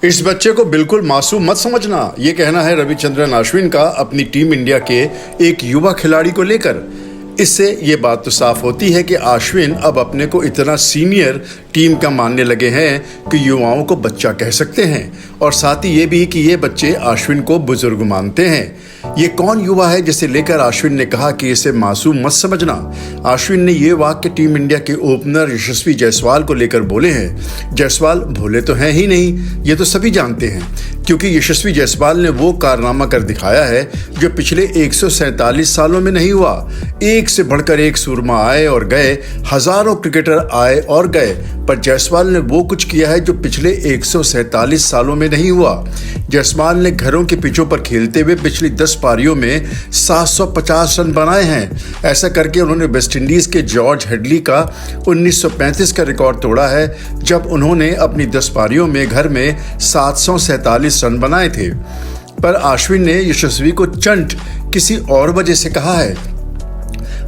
इस बच्चे को बिल्कुल मासूम मत समझना, ये कहना है रविचंद्रन अश्विन का अपनी टीम इंडिया के एक युवा खिलाड़ी को लेकर। इससे ये बात तो साफ होती है कि अश्विन अब अपने को इतना सीनियर टीम का मानने लगे हैं कि युवाओं को बच्चा कह सकते हैं, और साथ ही ये भी कि ये बच्चे अश्विन को बुजुर्ग मानते हैं। ये कौन युवा है जिसे लेकर अश्विन ने कहा कि इसे मासूम मत समझना। अश्विन ने ये वाक्य टीम इंडिया के ओपनर यशस्वी जायसवाल को लेकर बोले हैं। जायसवाल भोले तो हैं ही नहीं, ये तो सभी जानते हैं, क्योंकि यशस्वी जायसवाल ने वो कारनामा कर दिखाया है जो पिछले 147 सालों में नहीं हुआ। एक से बढ़कर एक सूरमा आए और गए, हजारों क्रिकेटर आए और गए, पर जायसवाल ने वो कुछ किया है जो पिछले 147 सालों में नहीं हुआ। जायसवाल ने घरों के पिचों पर खेलते हुए पिछली 10 पारियों में 750 रन बनाए हैं। ऐसा करके उन्होंने वेस्टइंडीज के जॉर्ज हेडली का 1935 का रिकॉर्ड तोड़ा है, जब उन्होंने अपनी 10 पारियों में घर में 747 रन बनाए थे। पर अश्विन ने यशस्वी को चंट किसी और वजह से कहा है।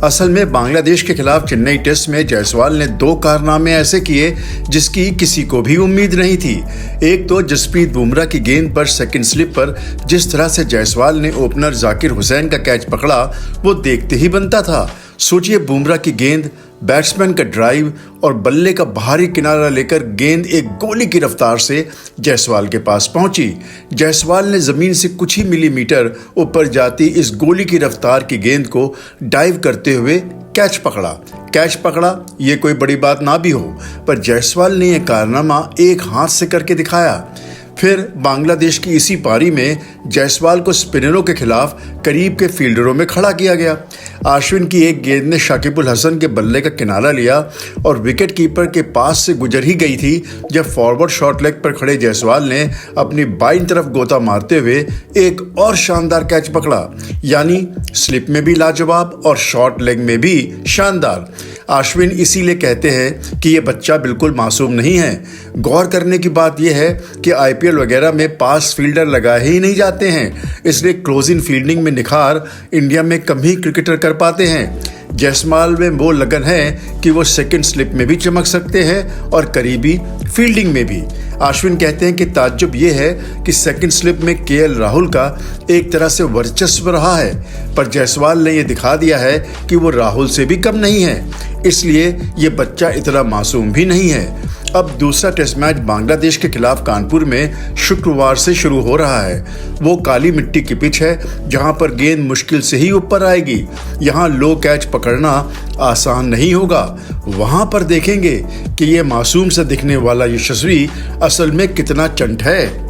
असल में बांग्लादेश के खिलाफ चेन्नई टेस्ट में जायसवाल ने 2 कारनामे ऐसे किए जिसकी किसी को भी उम्मीद नहीं थी। एक तो जसप्रीत बुमराह की गेंद पर सेकंड स्लिप पर जिस तरह से जायसवाल ने ओपनर जाकिर हुसैन का कैच पकड़ा, वो देखते ही बनता था। सोचिए, बुमराह की गेंद, बैट्समैन का ड्राइव और बल्ले का बाहरी किनारा लेकर गेंद एक गोली की रफ्तार से जायसवाल के पास पहुंची। जायसवाल ने जमीन से कुछ ही मिलीमीटर ऊपर जाती इस गोली की रफ्तार की गेंद को डाइव करते हुए कैच पकड़ा। ये कोई बड़ी बात ना भी हो, पर जायसवाल ने यह कारनामा एक हाथ से करके दिखाया। फिर बांग्लादेश की इसी पारी में जायसवाल को स्पिनरों के खिलाफ करीब के फील्डरों में खड़ा किया गया। अश्विन की एक गेंद ने शाकिबुल हसन के बल्ले का किनारा लिया और विकेट कीपर के पास से गुजर ही गई थी जब फॉरवर्ड शॉर्ट लेग पर खड़े जायसवाल ने अपनी बाईं तरफ गोता मारते हुए एक और शानदार कैच पकड़ा। यानी स्लिप में भी लाजवाब और शॉर्ट लेग में भी शानदार। अश्विन इसीलिए कहते हैं कि ये बच्चा बिल्कुल मासूम नहीं है। गौर करने की बात यह है कि आईपीएल वगैरह में पास फील्डर लगाए ही नहीं जाते हैं, इसलिए क्लोजिंग फील्डिंग में निखार इंडिया में कम ही क्रिकेटर कर पाते हैं। जायसवाल में वो लगन है कि वो सेकंड स्लिप में भी चमक सकते हैं और करीबी फील्डिंग में भी। अश्विन कहते हैं कि ताज्जुब ये है कि सेकंड स्लिप में केएल राहुल का एक तरह से वर्चस्व रहा है, पर जायसवाल ने ये दिखा दिया है कि वो राहुल से भी कम नहीं है, इसलिए ये बच्चा इतना मासूम भी नहीं है। अब दूसरा टेस्ट मैच बांग्लादेश के खिलाफ कानपुर में शुक्रवार से शुरू हो रहा है। वो काली मिट्टी की पिच है जहां पर गेंद मुश्किल से ही ऊपर आएगी। यहां लो कैच पकड़ना आसान नहीं होगा। वहां पर देखेंगे कि ये मासूम से दिखने वाला यशस्वी असल में कितना चंट है।